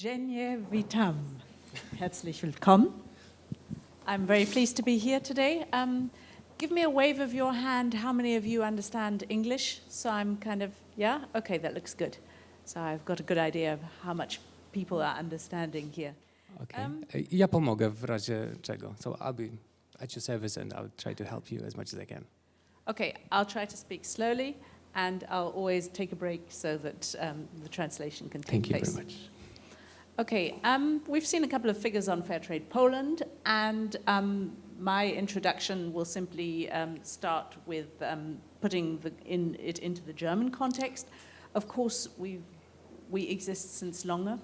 Dzień witam. Herzlich willkommen. I'm very pleased to be here today. Give me a wave of your hand. How many of you understand English? So I'm kind of, yeah? Okay, that looks good. So I've got a good idea of how much people are understanding here. Okay. Ja pomogę w razie czego. So I'll be at your service and I'll try to help you as much as I can. Okay, I'll try to speak slowly and I'll always take a break so that the translation can take Thank you place. very much. Okay, we've seen a couple of figures on Fairtrade Poland, and my introduction will simply start with putting it into the German context. Of course, we exist since longer.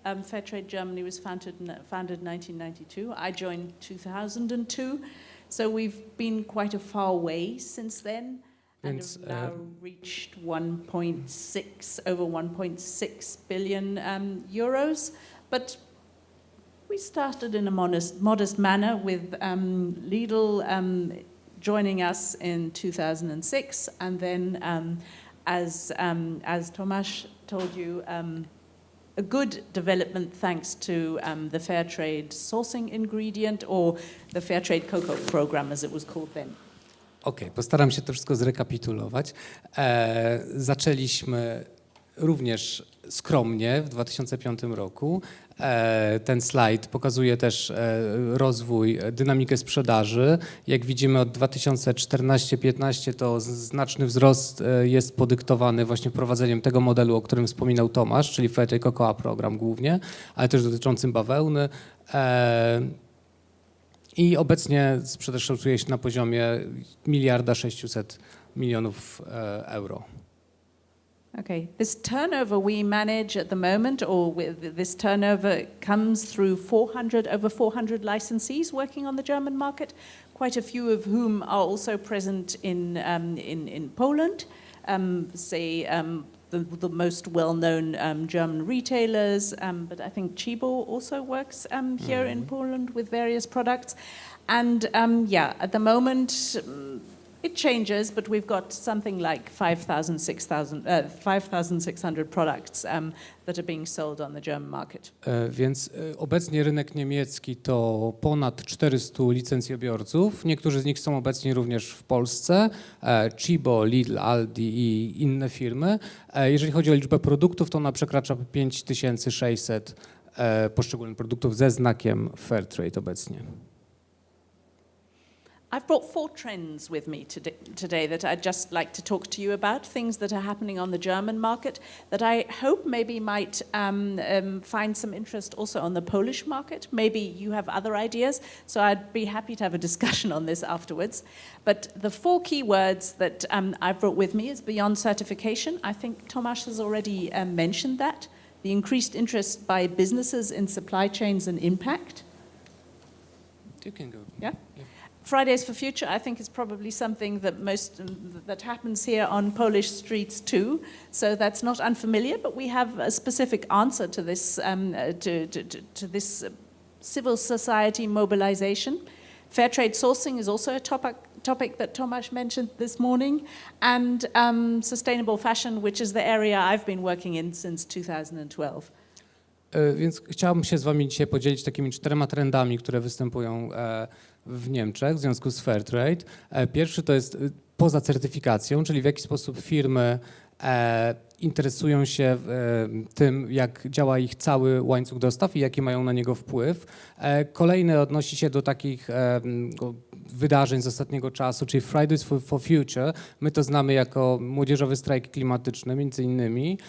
Fairtrade Germany was founded in 1992. I joined 2002, so we've been quite a far way since then. And have now reached over 1.6 billion euros. But we started in a modest manner with Lidl joining us in 2006, and then as Tomasz told you, a good development thanks to the Fairtrade sourcing ingredient, or the Fairtrade Cocoa program as it was called then. Okej, postaram się to wszystko zrekapitulować. Zaczęliśmy również skromnie w 2005 roku. Ten slajd pokazuje też rozwój, dynamikę sprzedaży. Jak widzimy od 2014-15 to znaczny wzrost jest podyktowany właśnie wprowadzeniem tego modelu, o którym wspominał Tomasz, czyli Fairtrade Cocoa program głównie, ale też dotyczącym bawełny. I obecnie sprzedaż szacuje się na poziomie 1,6 miliarda euro. Okay, this turnover we manage at the moment, or this turnover comes through over 400 licensees working on the German market, quite a few of whom are also present in Poland. The most well-known German retailers, but I think Tchibo also works here in Poland with various products. And at the moment it changes, but we've got something like 5,600 products that are being sold on the German market. Więc obecnie rynek niemiecki to ponad 400 licencjobiorców. Niektórzy z nich są obecni również w Polsce. Tchibo, Lidl, Aldi i inne firmy. Jeżeli chodzi o liczbę produktów, to ona przekracza 5600 poszczególnych produktów ze znakiem Fairtrade obecnie. I've brought 4 trends with me today that I'd just like to talk to you about, things that are happening on the German market that I hope maybe might find some interest also on the Polish market. Maybe you have other ideas, so I'd be happy to have a discussion on this afterwards. But the 4 key words that I've brought with me is beyond certification. I think Tomasz has already mentioned that. The increased interest by businesses in supply chains and impact. You can go. Yeah? Fridays for Future, I think, is probably something that that happens here on Polish streets too. So that's not unfamiliar, but we have a specific answer to this to this civil society mobilization. Fairtrade sourcing is also a topic that Tomasz mentioned this morning, and sustainable fashion, which is the area I've been working in since 2012. Więc chciałbym się z wami dzisiaj podzielić takimi 4 trendami, które występują w Niemczech w związku z Fairtrade. Pierwszy to jest poza certyfikacją, czyli w jaki sposób firmy interesują się tym, jak działa ich cały łańcuch dostaw i jaki mają na niego wpływ. Kolejny odnosi się do takich wydarzeń z ostatniego czasu, czyli Fridays for Future. My to znamy jako młodzieżowy strajk klimatyczny między innymi.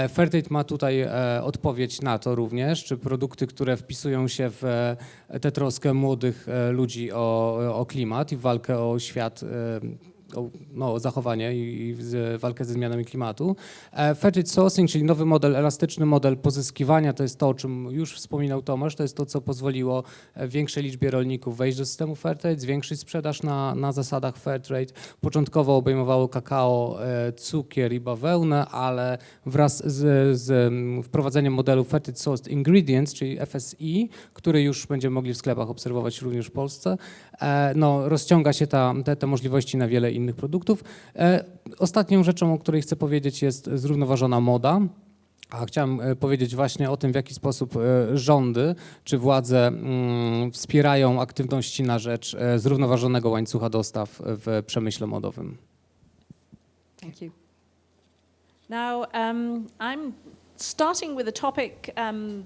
Fairtrade ma tutaj odpowiedź na to również, czy produkty, które wpisują się w tę troskę młodych ludzi o klimat i w walkę o świat, o zachowanie i walkę ze zmianami klimatu. Fairtrade Sourcing, czyli nowy model, elastyczny model pozyskiwania, to jest to, o czym już wspominał Tomasz, to jest to, co pozwoliło większej liczbie rolników wejść do systemu Fairtrade, zwiększyć sprzedaż na zasadach Fairtrade. Początkowo obejmowało kakao, cukier i bawełnę, ale wraz z wprowadzeniem modelu Fairtrade Sourced Ingredients, czyli FSI, który już będziemy mogli w sklepach obserwować również w Polsce, rozciąga się te możliwości na wiele innych produktów. Ostatnią rzeczą, o której chcę powiedzieć, jest zrównoważona moda. A chciałem powiedzieć właśnie o tym, w jaki sposób rządy czy władze wspierają aktywności na rzecz zrównoważonego łańcucha dostaw w przemyśle modowym. Thank you. Now, I'm starting with a topic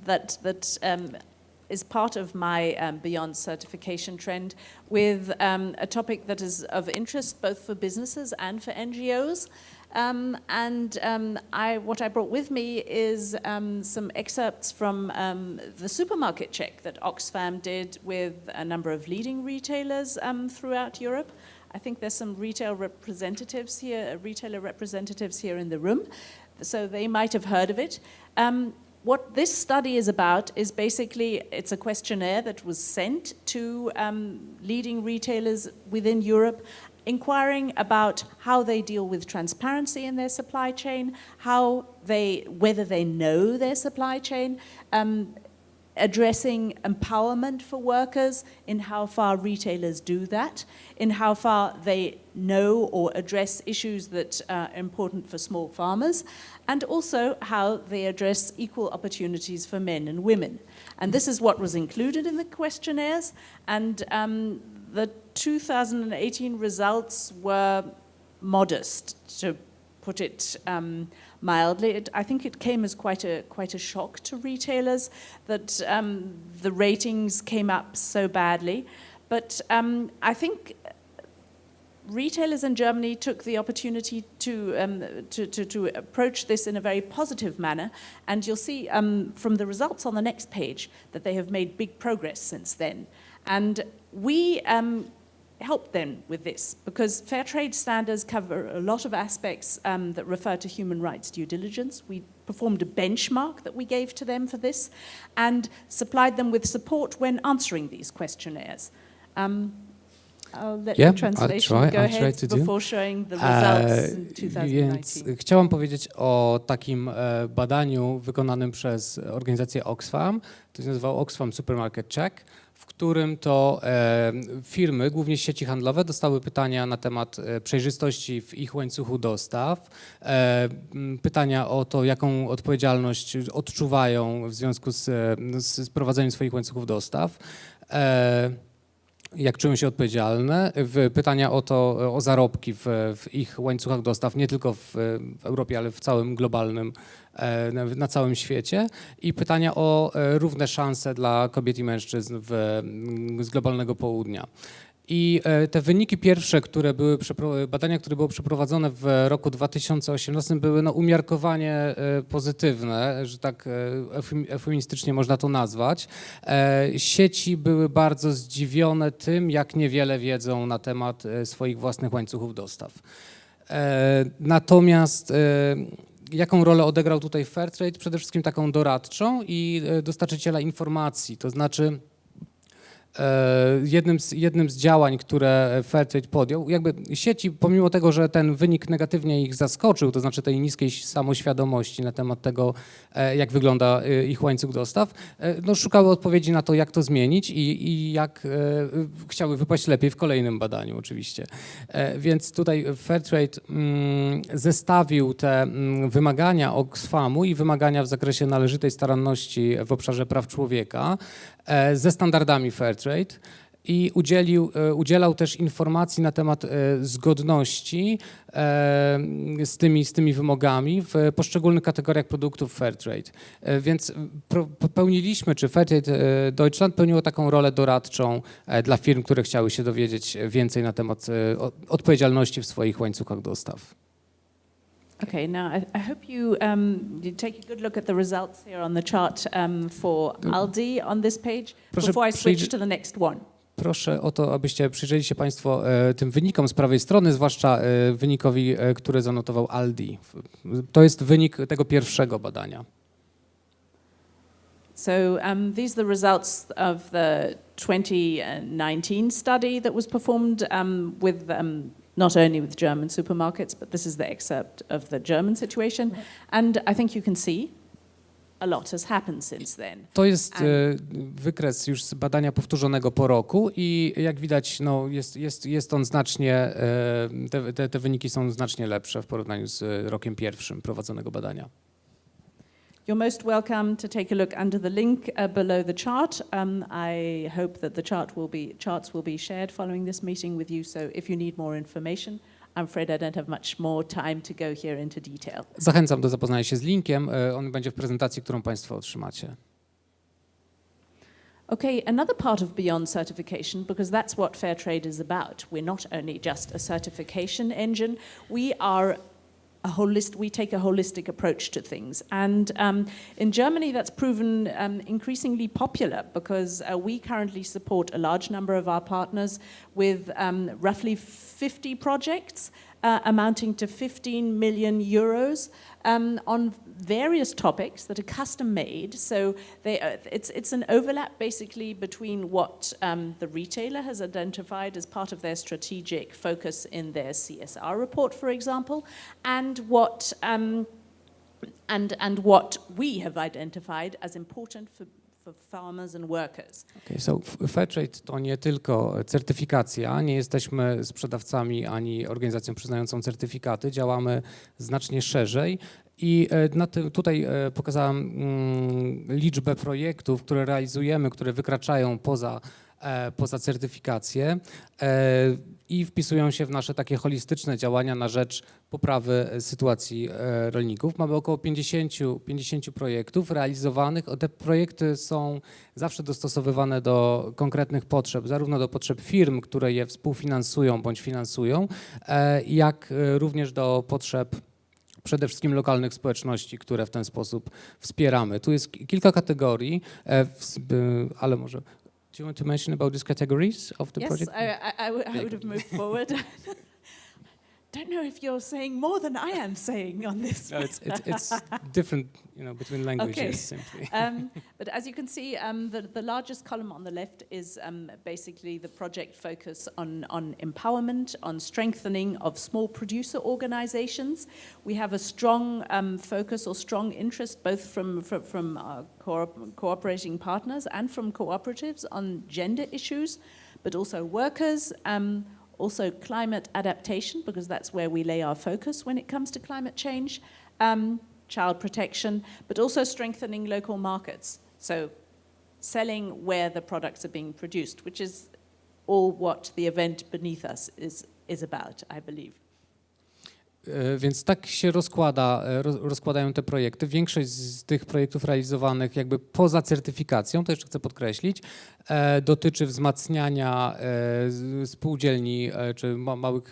that is part of my Beyond Certification trend, with a topic that is of interest both for businesses and for NGOs. What I brought with me is some excerpts from the supermarket check that Oxfam did with a number of leading retailers throughout Europe. I think there's some retailer representatives here in the room, so they might have heard of it. What this study is about is basically, it's a questionnaire that was sent to leading retailers within Europe, inquiring about how they deal with transparency in their supply chain, whether they know their supply chain, addressing empowerment for workers, in how far retailers do that, in how far they know or address issues that are important for small farmers, and also how they address equal opportunities for men and women. And this is what was included in the questionnaires, and the 2018 results were modest, to put it mildly. I think it came as quite a shock to retailers that the ratings came up so badly. But I think retailers in Germany took the opportunity to approach this in a very positive manner, and you'll see from the results on the next page that they have made big progress since then. And we helped them with this, because fair trade standards cover a lot of aspects that refer to human rights due diligence. We performed a benchmark that we gave to them for this and supplied them with support when answering these questionnaires. I'll let the translation go ahead before showing the results in 2019. Więc chciałam powiedzieć o takim badaniu wykonanym przez organizację Oxfam. To się nazywało Oxfam Supermarket Check, w którym to firmy, głównie sieci handlowe, dostały pytania na temat przejrzystości w ich łańcuchu dostaw, pytania o to, jaką odpowiedzialność odczuwają w związku z prowadzeniem swoich łańcuchów dostaw, jak czują się odpowiedzialne, pytania o zarobki w ich łańcuchach dostaw, nie tylko w Europie, ale w całym globalnym, na całym świecie, i pytania o równe szanse dla kobiet i mężczyzn z globalnego południa. I te wyniki pierwsze, badania, które było przeprowadzone w roku 2018, były umiarkowanie pozytywne, że tak eufemistycznie można to nazwać. Sieci były bardzo zdziwione tym, jak niewiele wiedzą na temat swoich własnych łańcuchów dostaw. Natomiast jaką rolę odegrał tutaj Fairtrade? Przede wszystkim taką doradczą i dostarczyciela informacji, to znaczy jednym z działań, które Fairtrade podjął, jakby sieci, pomimo tego, że ten wynik negatywnie ich zaskoczył, to znaczy tej niskiej samoświadomości na temat tego, jak wygląda ich łańcuch dostaw, szukały odpowiedzi na to, jak to zmienić i jak chciały wypaść lepiej w kolejnym badaniu oczywiście. Więc tutaj Fairtrade zestawił te wymagania Oxfamu i wymagania w zakresie należytej staranności w obszarze praw człowieka ze standardami Fairtrade i udzielał też informacji na temat zgodności z tymi wymogami w poszczególnych kategoriach produktów Fairtrade. Więc czy Fairtrade Deutschland pełniło taką rolę doradczą dla firm, które chciały się dowiedzieć więcej na temat odpowiedzialności w swoich łańcuchach dostaw. Okay, now I hope you take a good look at the results here on the chart for Aldi on this page before I switch to the next one. Proszę o to, abyście przyjrzeli się Państwo tym wynikom z prawej strony, zwłaszcza wynikowi, który zanotował Aldi. To jest wynik tego pierwszego badania. So these are the results of the 2019 study that was performed with not only with German supermarkets, but this is the excerpt of the German situation. And I think you can see a lot has happened since then. To jest wykres już z badania powtórzonego po roku i jak widać, jest on znacznie, te wyniki są znacznie lepsze w porównaniu z rokiem pierwszym prowadzonego badania. You're most welcome to take a look under the link below the chart. I hope that the charts will be shared following this meeting with you, so if you need more information, I'm afraid I don't have much more time to go here into detail. Zachęcam do zapoznania się z linkiem, on będzie w prezentacji, którą Państwo otrzymacie. Okay, another part of beyond certification, because that's what Fairtrade is about. We're not only just a certification engine, we take a holistic approach to things. And in Germany, that's proven increasingly popular because we currently support a large number of our partners with roughly 50 projects amounting to 15 million euros on various topics that are custom made. So it's an overlap basically between what the retailer has identified as part of their strategic focus in their CSR report, for example, and what we have identified as important for farmers and workers. Okay, so Fairtrade to nie tylko certyfikacja, nie jesteśmy sprzedawcami ani organizacją przyznającą certyfikaty, działamy znacznie szerzej i tutaj pokazałam liczbę projektów, które realizujemy, które wykraczają poza certyfikację i wpisują się w nasze takie holistyczne działania na rzecz poprawy sytuacji rolników. Mamy około 50 projektów realizowanych. Te projekty są zawsze dostosowywane do konkretnych potrzeb, zarówno do potrzeb firm, które je współfinansują bądź finansują, jak również do potrzeb przede wszystkim lokalnych społeczności, które w ten sposób wspieramy. Tu jest kilka kategorii, ale może... Do you want to mention about these categories of the project? Yes, I would have moved forward. Don't know if you're saying more than I am saying on this. No, it's different, between languages. Okay. Simply. But as you can see, the largest column on the left is basically the project focus on empowerment, on strengthening of small producer organizations. We have a strong focus or strong interest both from our cooperating partners and from cooperatives on gender issues, but also workers. Also climate adaptation, because that's where we lay our focus when it comes to climate change, child protection, but also strengthening local markets. So selling where the products are being produced, which is all what the event beneath us is about, I believe. Więc tak się rozkładają te projekty. Większość z tych projektów realizowanych jakby poza certyfikacją, to jeszcze chcę podkreślić, dotyczy wzmacniania spółdzielni czy małych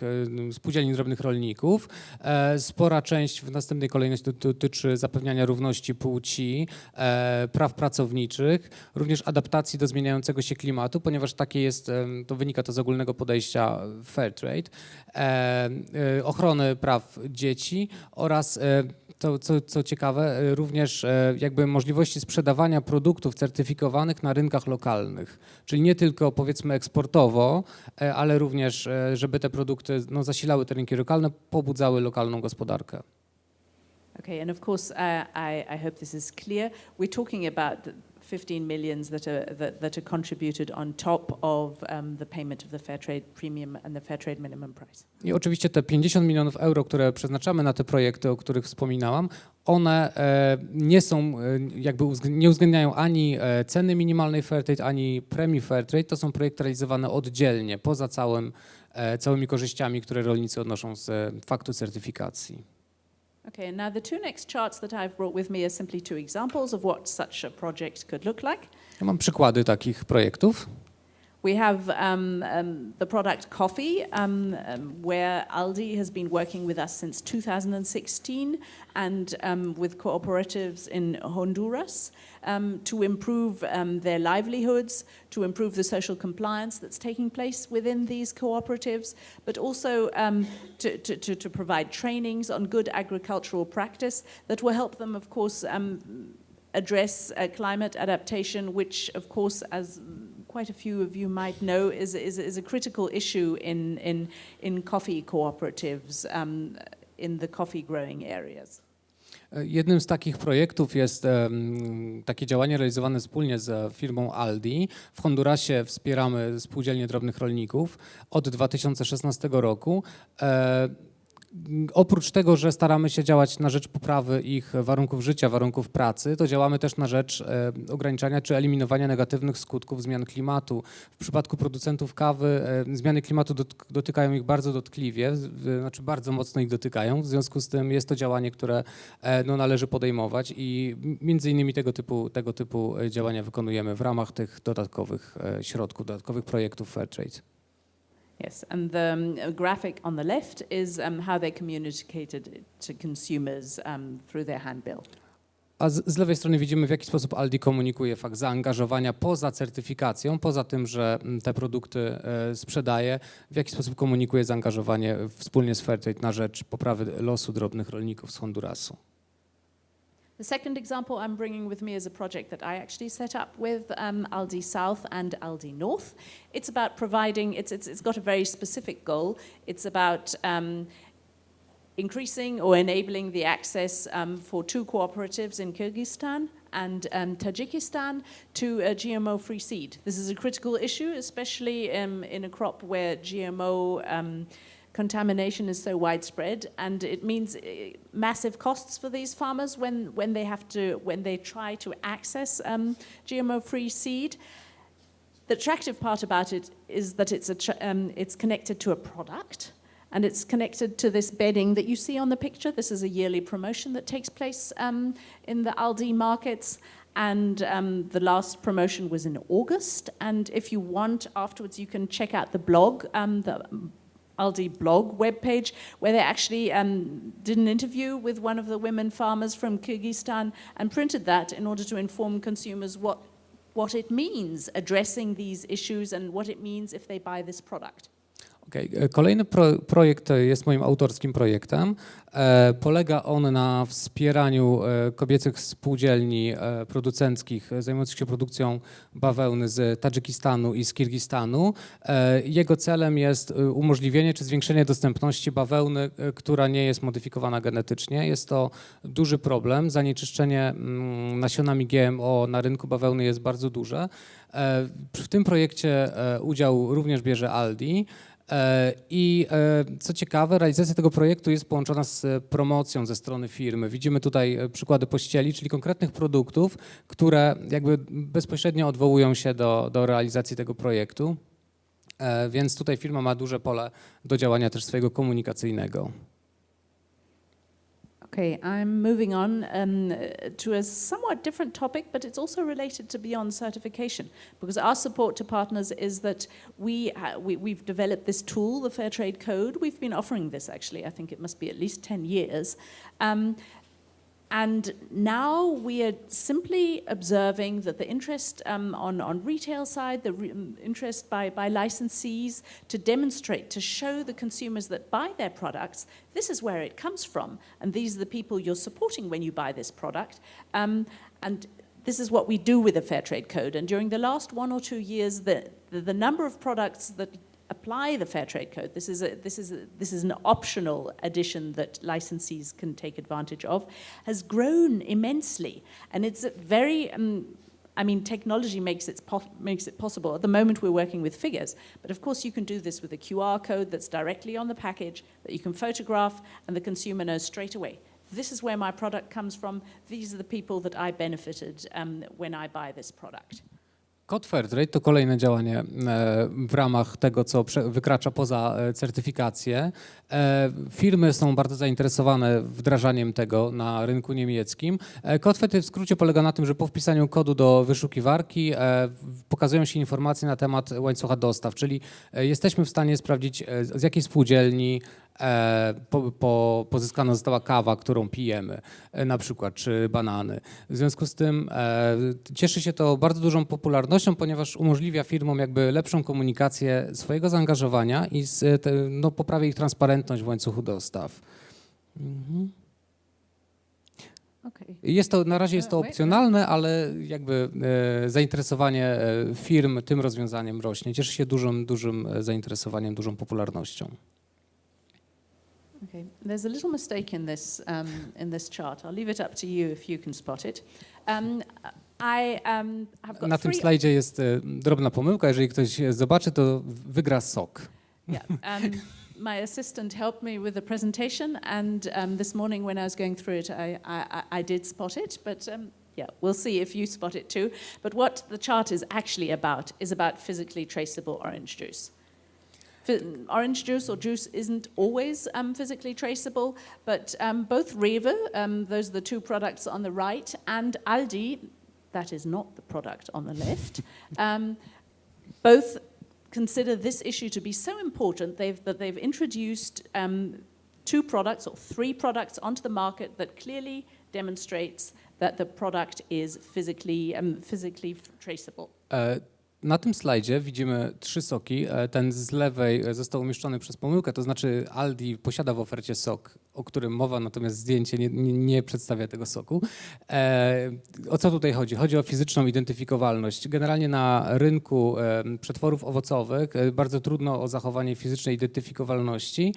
spółdzielni drobnych rolników. Spora część w następnej kolejności dotyczy zapewniania równości płci, praw pracowniczych, również adaptacji do zmieniającego się klimatu, ponieważ to wynika to z ogólnego podejścia Fairtrade, ochrony praw dzieci oraz to, co ciekawe, również jakby możliwości sprzedawania produktów certyfikowanych na rynkach lokalnych, czyli nie tylko powiedzmy eksportowo, ale również, żeby te produkty zasilały te rynki lokalne, pobudzały lokalną gospodarkę. Okay, and of course, I hope this is clear. We're talking about 15 millions that are contributed on top of the payment of the Fairtrade premium and the Fairtrade minimum price. I oczywiście te 50 milionów euro, które przeznaczamy na te projekty, o których wspominałam, one nie uwzględniają ani ceny minimalnej Fairtrade, ani premii Fairtrade. To są projekty realizowane oddzielnie, poza całymi korzyściami, które rolnicy odnoszą z faktu certyfikacji. Okay, and now the two next charts that I've brought with me are simply two examples of what such a project could look like. Ja mam przykłady takich projektów. We have the product coffee, where Aldi has been working with us since 2016 and with cooperatives in Honduras to improve their livelihoods, to improve the social compliance that's taking place within these cooperatives, but also to provide trainings on good agricultural practice that will help them, of course, address climate adaptation, which, of course, as quite a few of you might know, is a critical issue in coffee cooperatives in the coffee growing areas. Jednym z takich projektów jest takie działanie realizowane wspólnie z firmą Aldi. W Hondurasie wspieramy spółdzielnie drobnych rolników od 2016 roku. Oprócz tego, że staramy się działać na rzecz poprawy ich warunków życia, warunków pracy, to działamy też na rzecz ograniczania czy eliminowania negatywnych skutków zmian klimatu. W przypadku producentów kawy zmiany klimatu dotykają ich bardzo dotkliwie, znaczy bardzo mocno ich dotykają. W związku z tym jest to działanie, które należy podejmować i między innymi tego typu działania wykonujemy w ramach tych dodatkowych środków, dodatkowych projektów Fairtrade. Yes, and the graphic on the left is how they communicated it to consumers through their handbill. A z lewej strony widzimy, w jaki sposób Aldi komunikuje fakt zaangażowania poza certyfikacją, poza tym, że te produkty sprzedaje, w jaki sposób komunikuje zaangażowanie wspólnie z Fairtrade na rzecz poprawy losu drobnych rolników z Hondurasu. The second example I'm bringing with me is a project that I actually set up with Aldi South and Aldi North. It's about providing, it's got a very specific goal. It's about increasing or enabling the access for two cooperatives in Kyrgyzstan and Tajikistan to a GMO-free seed. This is a critical issue, especially in a crop where GMO contamination is so widespread, and it means massive costs for these farmers when they try to access GMO-free seed. The attractive part about it is that it's connected to a product, and it's connected to this bedding that you see on the picture. This is a yearly promotion that takes place in the Aldi markets. And the last promotion was in August. And if you want, afterwards, you can check out the blog, the Aldi blog webpage, where they actually did an interview with one of the women farmers from Kyrgyzstan and printed that in order to inform consumers what it means addressing these issues and what it means if they buy this product. Okay. Kolejny projekt jest moim autorskim projektem. Polega on na wspieraniu kobiecych spółdzielni producenckich zajmujących się produkcją bawełny z Tadżykistanu i z Kirgistanu. Jego celem jest umożliwienie czy zwiększenie dostępności bawełny, która nie jest modyfikowana genetycznie. Jest to duży problem. Zanieczyszczenie nasionami GMO na rynku bawełny jest bardzo duże. W tym projekcie udział również bierze Aldi. I co ciekawe, realizacja tego projektu jest połączona z promocją ze strony firmy. Widzimy tutaj przykłady pościeli, czyli konkretnych produktów, które jakby bezpośrednio odwołują się do realizacji tego projektu. Więc tutaj firma ma duże pole do działania też swojego komunikacyjnego. Okay, I'm moving on to a somewhat different topic, but it's also related to beyond certification, because our support to partners is that we've developed this tool, the Fairtrade Code. We've been offering this actually, I think it must be at least 10 years. And now we are simply observing that the interest on retail side, the interest by licensees to demonstrate, to show the consumers that buy their products, this is where it comes from, and these are the people you're supporting when you buy this product. And this is what we do with the Fairtrade Code. And during the last 1 or 2 years, the number of products that apply the Fairtrade Code, this is an optional addition that licensees can take advantage of, has grown immensely. And it's very, technology makes it possible. At the moment we're working with figures, but of course you can do this with a QR code that's directly on the package that you can photograph and the consumer knows straight away. This is where my product comes from. These are the people that I benefited when I buy this product. Kod Fairtrade to kolejne działanie w ramach tego, co wykracza poza certyfikację. Firmy są bardzo zainteresowane wdrażaniem tego na rynku niemieckim. Kod Fairtrade w skrócie polega na tym, że po wpisaniu kodu do wyszukiwarki pokazują się informacje na temat łańcucha dostaw, czyli jesteśmy w stanie sprawdzić, z jakiej spółdzielni pozyskana została kawa, którą pijemy, na przykład, czy banany. W związku z tym cieszy się to bardzo dużą popularnością, ponieważ umożliwia firmom jakby lepszą komunikację swojego zaangażowania i poprawia ich transparentność w łańcuchu dostaw. Okay. Na razie jest to opcjonalne, ale jakby zainteresowanie firm tym rozwiązaniem rośnie. Cieszy się dużym zainteresowaniem, dużą popularnością. Okay, there's a little mistake in this chart. I'll leave it up to you if you can spot it. Na tym slajdzie jest drobna pomyłka. Jeżeli ktoś zobaczy, to wygra sok. Yeah. my assistant helped me with the presentation, and this morning when I was going through it, I did spot it, but yeah, we'll see if you spot it too. But what the chart is actually about is about physically traceable orange juice. Orange juice or juice isn't always physically traceable, but both Rewe, those are the two products on the right, and Aldi, that is not the product on the left, both consider this issue to be so important that they've introduced two products or three products onto the market that clearly demonstrates that the product is physically traceable. Na tym slajdzie widzimy 3 soki. Ten z lewej został umieszczony przez pomyłkę, to znaczy Aldi posiada w ofercie sok, o którym mowa, natomiast zdjęcie nie przedstawia tego soku. O co tutaj chodzi? Chodzi o fizyczną identyfikowalność. Generalnie na rynku przetworów owocowych bardzo trudno o zachowanie fizycznej identyfikowalności,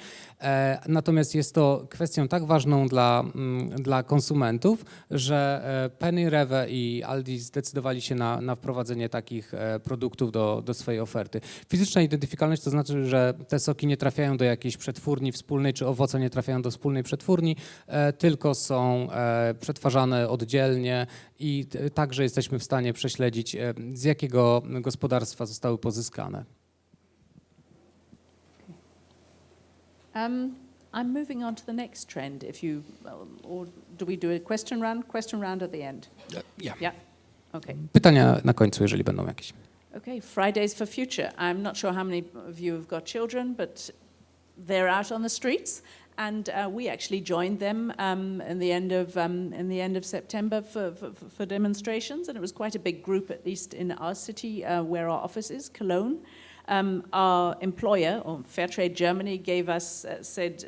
natomiast jest to kwestią tak ważną dla konsumentów, że Penny, Rewe i Aldi zdecydowali się na wprowadzenie takich produktów do swojej oferty. Fizyczna identyfikowalność to znaczy, że te soki nie trafiają do jakiejś przetwórni wspólnej, czy owoce nie trafiają do wspólnej przetwórni, tylko są przetwarzane oddzielnie i także jesteśmy w stanie prześledzić, z jakiego gospodarstwa zostały pozyskane. I'm moving on to the next trend. Or do we do a question round at the end? Yeah. Okay. Pytania na końcu, jeżeli będą jakieś. Okay, Fridays for Future. I'm not sure how many of you have got children, but they're out on the streets, and we actually joined them in the end of September for demonstrations, and it was quite a big group, at least in our city where our office is, Cologne. Our employer, or Fairtrade Germany, said,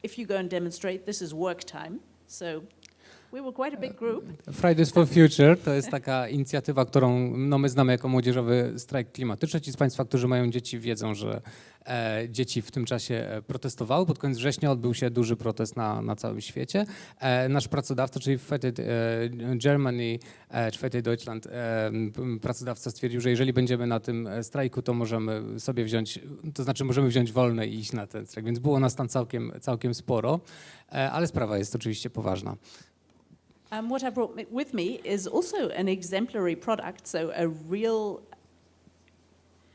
if you go and demonstrate, this is work time. So we were quite a big group. Fridays for Future to jest taka inicjatywa, którą my znamy jako młodzieżowy strajk klimatyczny. Ci z Państwa, którzy mają dzieci, wiedzą, że dzieci w tym czasie protestowały. Pod koniec września odbył się duży protest na całym świecie. Nasz pracodawca, czyli Fairtrade Germany, czy Fairtrade Deutschland, pracodawca stwierdził, że jeżeli będziemy na tym strajku, to możemy sobie wziąć, to znaczy możemy wziąć wolne i iść na ten strajk. Więc było nas tam całkiem sporo, ale sprawa jest oczywiście poważna. What I brought with me is also an exemplary product, so a real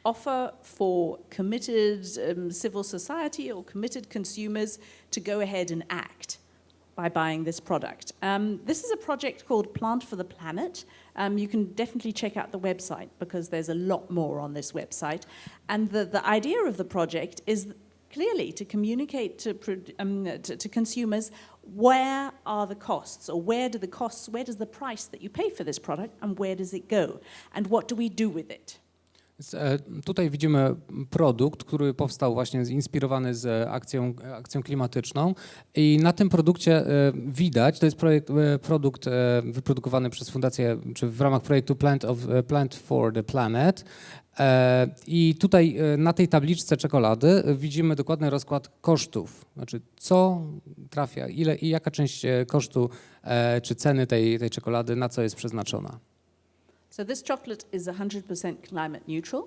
offer for committed civil society or committed consumers to go ahead and act by buying this product. This is a project called Plant for the Planet. You can definitely check out the website because there's a lot more on this website. And the idea of the project is clearly to communicate to consumers where are the costs, or where does the price that you pay for this product and where does it go, and what do we do with it? Tutaj widzimy produkt, który powstał właśnie zinspirowany z akcją klimatyczną i na tym produkcie widać, to jest produkt wyprodukowany przez fundację, czy w ramach projektu Plant for the Planet. I tutaj na tej tabliczce czekolady widzimy dokładny rozkład kosztów, znaczy co trafia, ile i jaka część kosztu czy ceny tej czekolady na co jest przeznaczona. So this chocolate is 100% climate neutral.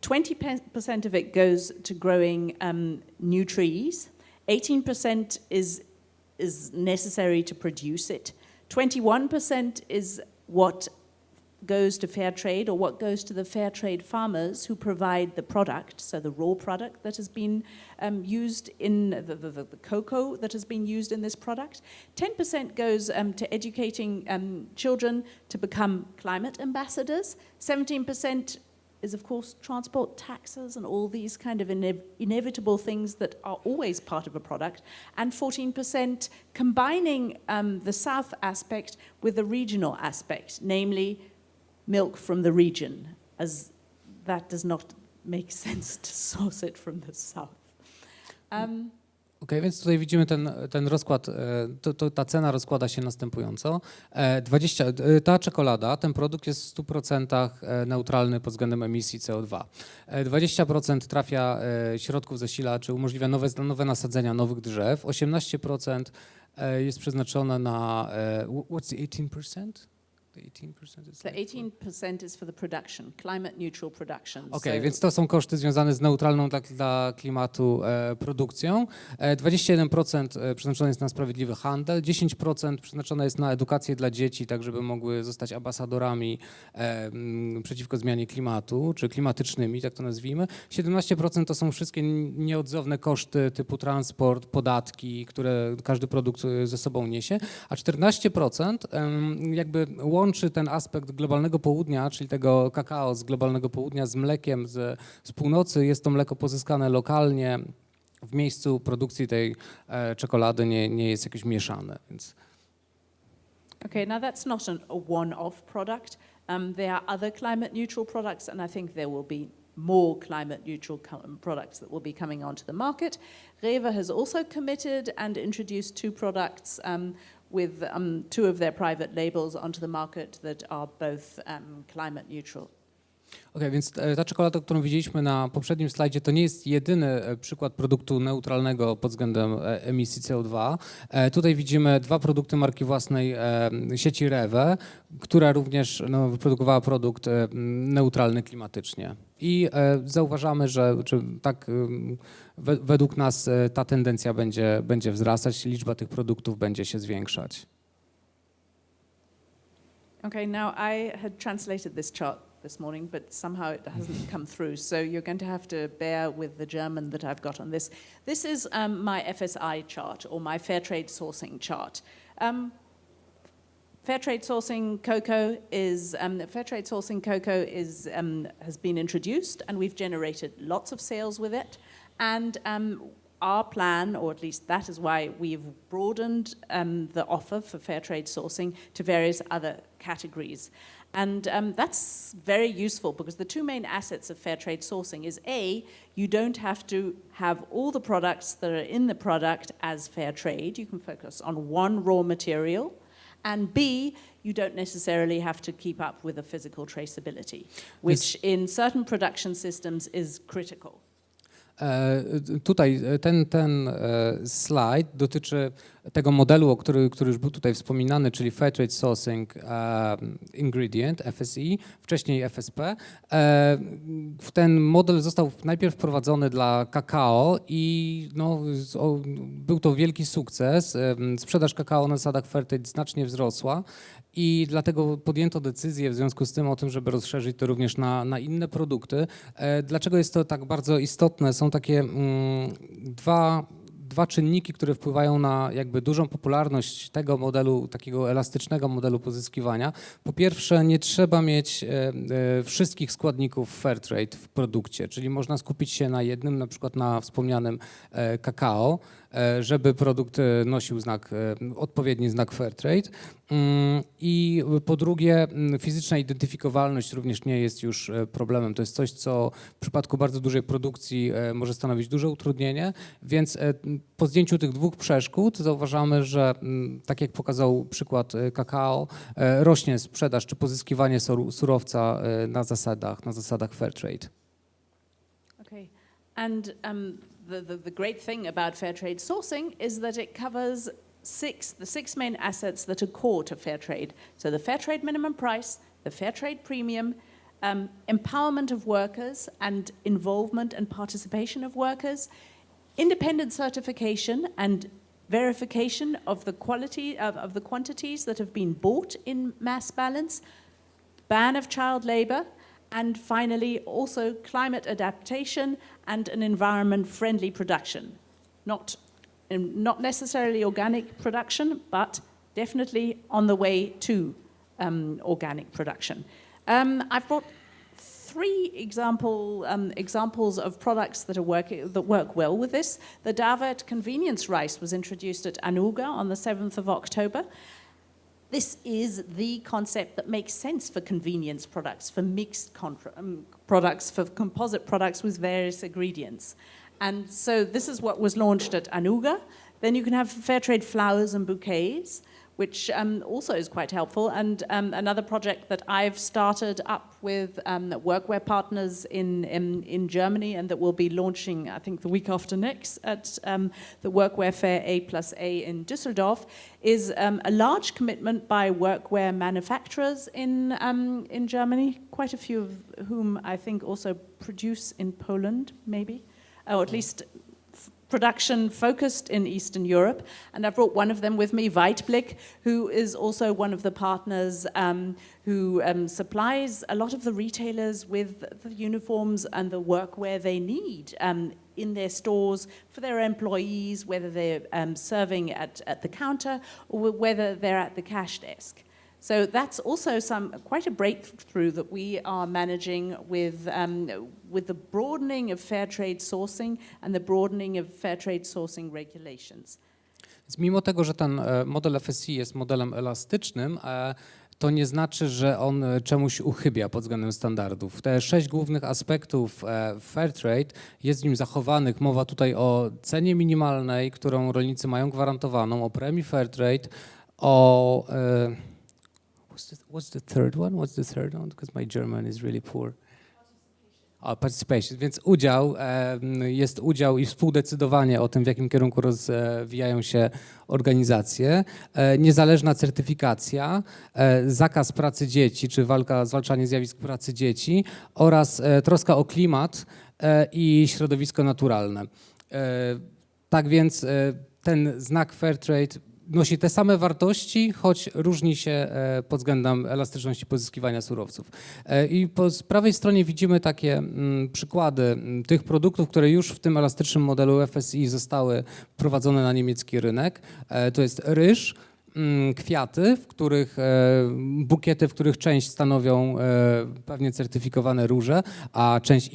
20% of it goes to growing new trees. 18% is necessary to produce it. 21% is what goes to fair trade, or what goes to the fair trade farmers who provide the product, so the raw product that has been used in the cocoa that has been used in this product. 10% goes to educating children to become climate ambassadors. 17% is, of course, transport taxes and all these kind of inevitable things that are always part of a product. And 14% combining the South aspect with the regional aspect, namely milk from the region, as that does not make sense to source it from the south. Okej, więc tutaj widzimy ten rozkład, ta cena rozkłada się następująco. Ta czekolada, ten produkt jest w 100% neutralny pod względem emisji CO2. 20% trafia środków zasilaczy, umożliwia nowe nasadzenia nowych drzew. 18% jest przeznaczone na, what's the 18%? The 18% is The like 18% is for the production, climate neutral production. Okej, So więc to są koszty związane z neutralną dla klimatu produkcją. 21% przeznaczone jest na sprawiedliwy handel, 10% przeznaczone jest na edukację dla dzieci, tak żeby mogły zostać ambasadorami przeciwko zmianie klimatu, czy klimatycznymi, tak to nazwijmy. 17% to są wszystkie nieodzowne koszty typu transport, podatki, które każdy produkt ze sobą niesie, a 14% jakby łączy ten aspekt globalnego południa, czyli tego kakao z globalnego południa z mlekiem z północy. Jest to mleko pozyskane lokalnie w miejscu produkcji tej czekolady, nie jest jakieś mieszane. Więc. okay, now that's not a one-off product. There are other climate neutral products, and I think there will be more climate neutral products that will be coming onto the market. Rewe has also committed and introduced two products with two of their private labels onto the market that are both climate neutral. Okej, więc ta czekolada, którą widzieliśmy na poprzednim slajdzie, to nie jest jedyny przykład produktu neutralnego pod względem emisji CO2. Tutaj widzimy dwa produkty marki własnej sieci Rewe, która również wyprodukowała produkt neutralny klimatycznie. I zauważamy, że tak według nas ta tendencja będzie wzrastać, liczba tych produktów będzie się zwiększać. Okay, now I had translated this chart this morning, but somehow it hasn't come through. So you're going to have to bear with the German that I've got on this. This is my FSI chart, or my Fairtrade sourcing chart. Fairtrade sourcing cocoa has been introduced, and we've generated lots of sales with it. And our plan, or at least that is why we've broadened the offer for Fairtrade sourcing to various other categories. And that's very useful because the two main assets of Fairtrade sourcing is A, you don't have to have all the products that are in the product as Fairtrade. You can focus on one raw material. And B, you don't necessarily have to keep up with the physical traceability, which in certain production systems is critical. Tutaj ten slajd dotyczy tego modelu, który już był tutaj wspominany, czyli Fairtrade Sourcing Ingredient, FSI, wcześniej FSP. Ten model został najpierw wprowadzony dla kakao i był to wielki sukces. Sprzedaż kakao na zasadach Fairtrade znacznie wzrosła i dlatego podjęto decyzję w związku z tym o tym, żeby rozszerzyć to również na inne produkty. Dlaczego jest to tak bardzo istotne? Są takie dwa czynniki, które wpływają na jakby dużą popularność tego modelu, takiego elastycznego modelu pozyskiwania. Po pierwsze, nie trzeba mieć wszystkich składników Fairtrade w produkcie, czyli można skupić się na jednym, na przykład na wspomnianym kakao, żeby produkt nosił odpowiedni znak Fairtrade. I po drugie, fizyczna identyfikowalność również nie jest już problemem. To jest coś, co w przypadku bardzo dużej produkcji może stanowić duże utrudnienie, więc po zdjęciu tych dwóch przeszkód zauważamy, że tak jak pokazał przykład kakao, rośnie sprzedaż czy pozyskiwanie surowca na zasadach Fairtrade. Okay, and the great thing about Fairtrade sourcing is that it covers the six main assets that are core to Fairtrade. So the Fairtrade minimum price, the Fairtrade premium, empowerment of workers and involvement and participation of workers, independent certification and verification of the quality of the quantities that have been bought in mass balance, ban of child labor, and finally also climate adaptation and an environment-friendly production. Not necessarily organic production, but definitely on the way to organic production. I've brought three examples of products that work well with this. The Davet convenience rice was introduced at Anuga on the 7th of October. This is the concept that makes sense for convenience products, for mixed products, for composite products with various ingredients. And so this is what was launched at Anuga. Then you can have Fairtrade flowers and bouquets, which also is quite helpful. And another project that I've started up with workwear partners in Germany, and that will be launching, I think, the week after next at the Workwear Fair A+A in Düsseldorf, is a large commitment by workwear manufacturers in Germany, quite a few of whom I think also produce in Poland, maybe, or at least production focused in Eastern Europe. And I brought one of them with me, Weitblick, who is also one of the partners who supplies a lot of the retailers with the uniforms and the workwear they need in their stores for their employees, whether they're serving at the counter or whether they're at the cash desk. So that's also quite a breakthrough that we are managing with the broadening of fair trade sourcing and the broadening of fair trade sourcing regulations. Więc mimo tego, że ten model FSI jest modelem elastycznym, to nie znaczy, że on czemuś uchybia pod względem standardów. Te 6 głównych aspektów Fairtrade jest w nim zachowanych. Mowa tutaj o cenie minimalnej, którą rolnicy mają gwarantowaną, o premii Fairtrade, o... What's the third one? Because my German is really poor. Participation. Więc jest udział i współdecydowanie o tym, w jakim kierunku rozwijają się organizacje, niezależna certyfikacja, zakaz pracy dzieci, czy zwalczanie zjawisk pracy dzieci oraz troska o klimat i środowisko naturalne. Tak więc ten znak Fairtrade nosi te same wartości, choć różni się pod względem elastyczności pozyskiwania surowców. I po prawej stronie widzimy takie przykłady tych produktów, które już w tym elastycznym modelu FSI zostały wprowadzone na niemiecki rynek. To jest ryż, kwiaty, bukiety, w których część stanowią pewnie certyfikowane róże, a część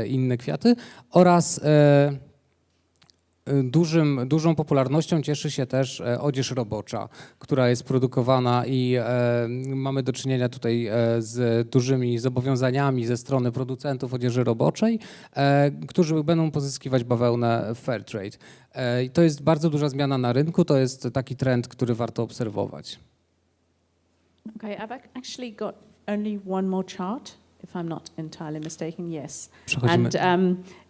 inne kwiaty oraz dużą popularnością cieszy się też odzież robocza, która jest produkowana i mamy do czynienia tutaj z dużymi zobowiązaniami ze strony producentów odzieży roboczej, którzy będą pozyskiwać bawełnę Fairtrade. I to jest bardzo duża zmiana na rynku, to jest taki trend, który warto obserwować. Okay, I've actually got only one more chart, if I'm not entirely mistaken, yes. And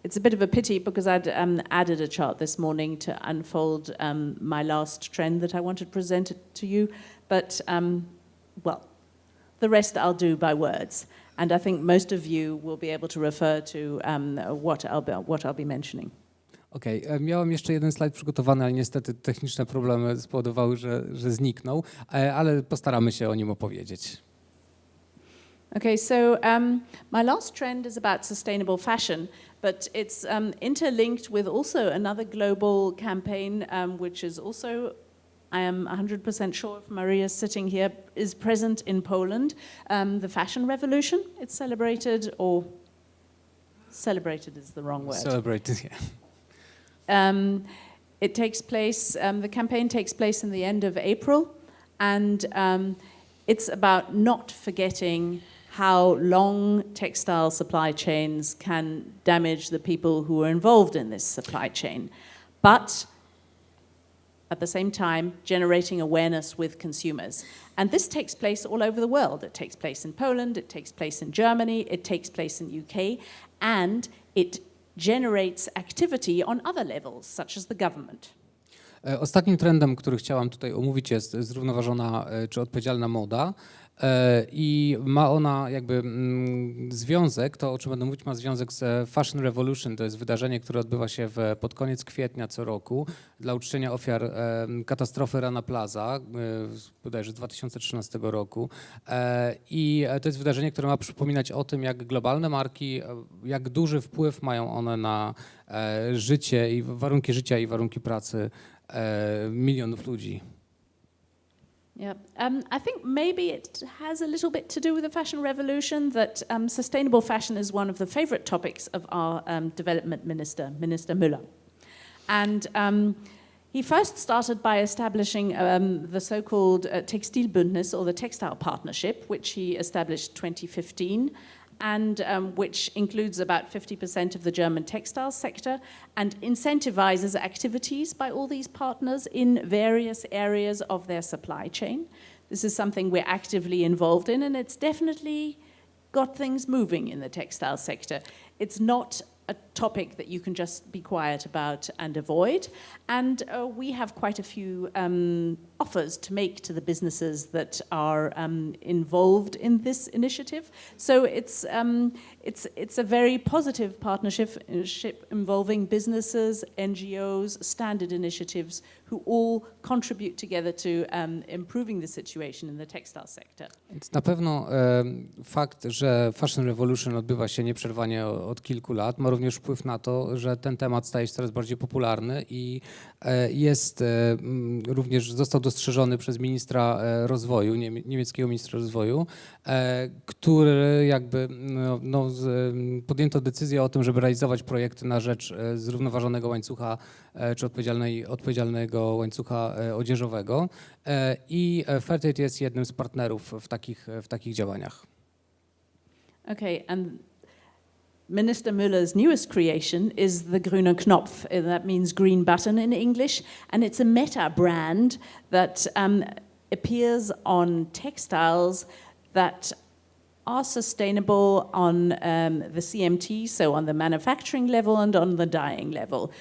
it's a bit of a pity because I'd added a chart this morning to unfold my last trend that I wanted to present to you, but well, the rest I'll do by words. And I think most of you will be able to refer to what I'll be mentioning. Okej, miałem jeszcze jeden slajd przygotowany, ale niestety techniczne problemy spowodowały, że zniknął, ale postaramy się o nim opowiedzieć. Okay, so my last trend is about sustainable fashion, but it's interlinked with also another global campaign, which is also, I am 100% sure if Maria is sitting here, is present in Poland. The fashion revolution, it's celebrated is the wrong word. Celebrated, yeah. It takes place, the campaign takes place in the end of April, and it's about not forgetting how long textile supply chains can damage the people who are involved in this supply chain, but at the same time generating awareness with consumers. And this takes place all over the world. It takes place in Poland, it takes place in Germany, it takes place in the UK, and it generates activity on other levels, such as the government. Ostatnim trendem, który chciałam tutaj omówić, jest zrównoważona czy odpowiedzialna moda. I ma ona jakby związek, to o czym będę mówić, ma związek z Fashion Revolution. To jest wydarzenie, które odbywa się pod koniec kwietnia co roku dla uczczenia ofiar katastrofy Rana Plaza, bodajże z 2013 roku. I to jest wydarzenie, które ma przypominać o tym, jak globalne marki, jak duży wpływ mają one na życie i warunki życia i warunki pracy milionów ludzi. Yeah, I think maybe it has a little bit to do with the fashion revolution, that sustainable fashion is one of the favorite topics of our development minister, Minister Müller. And he first started by establishing the so-called Textilbündnis, or the Textile Partnership, which he established in 2015. and which includes about 50% of the German textile sector and incentivizes activities by all these partners in various areas of their supply chain. This is something we're actively involved in, and it's definitely got things moving in the textile sector. It's not a topic that you can just be quiet about and avoid. And we have quite a few offers to make to the businesses that are involved in this initiative. So it's a very positive partnership involving businesses, NGOs, standard initiatives who all contribute together to improving the situation in the textile sector. Więc na pewno fakt, że Fashion Revolution odbywa się nieprzerwanie od kilku lat, ma również wpływ na to, że ten temat staje się coraz bardziej popularny i jest również został dostrzeżony przez ministra rozwoju, niemieckiego ministra rozwoju, który jakby podjęto decyzję o tym, żeby realizować projekty na rzecz zrównoważonego łańcucha czy odpowiedzialnego łańcucha odzieżowego i Fairtrade jest jednym z partnerów w takich działaniach. Okay, and Minister Müller's newest creation is the grüne Knopf. That means green button in English, and it's a meta brand that appears on textiles that are sustainable on the CMT, so on the manufacturing level and on the dyeing level.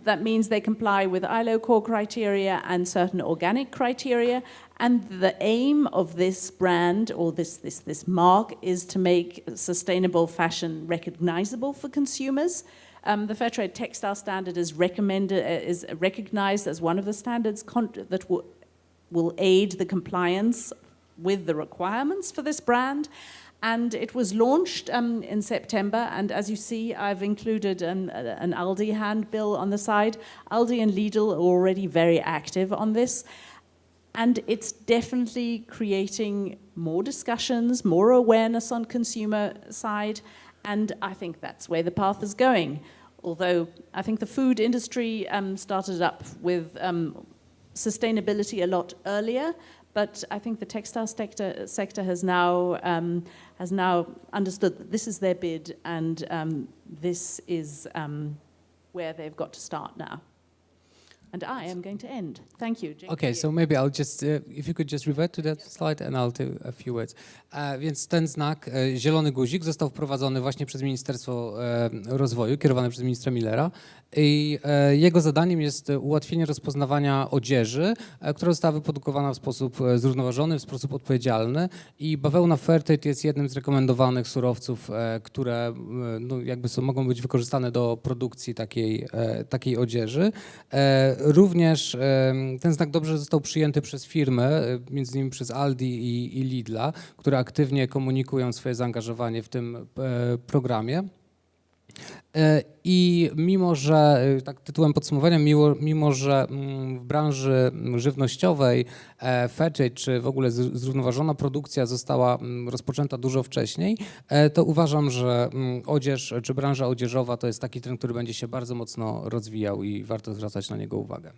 That means they comply with ILO core criteria and certain organic criteria. And the aim of this brand or this mark is to make sustainable fashion recognizable for consumers. The Fairtrade textile standard is recognized as one of the standards that will aid the compliance with the requirements for this brand. And it was launched in September, and as you see, I've included an Aldi handbill on the side. Aldi and Lidl are already very active on this. And it's definitely creating more discussions, more awareness on consumer side, and I think that's where the path is going. Although I think the food industry started up with sustainability a lot earlier, but I think the textile sector has now understood that this is their bid, and this is where they've got to start now. And I am going to end. Thank you. Okay, so maybe I'll just, if you could just revert to that slide and I'll do a few words. Więc ten znak, zielony guzik, został wprowadzony właśnie przez Ministerstwo Rozwoju, kierowany przez ministra Müllera. I jego zadaniem jest ułatwienie rozpoznawania odzieży, która została wyprodukowana w sposób zrównoważony, w sposób odpowiedzialny. I bawełna Fairtrade jest jednym z rekomendowanych surowców, które jakby mogą być wykorzystane do produkcji takiej odzieży. Również ten znak dobrze został przyjęty przez firmy, między innymi przez Aldi i Lidla, które aktywnie komunikują swoje zaangażowanie w tym programie. I mimo, że, tak tytułem podsumowania, mimo, że w branży żywnościowej Fairtrade czy w ogóle zrównoważona produkcja została rozpoczęta dużo wcześniej, to uważam, że odzież czy branża odzieżowa to jest taki trend, który będzie się bardzo mocno rozwijał i warto zwracać na niego uwagę.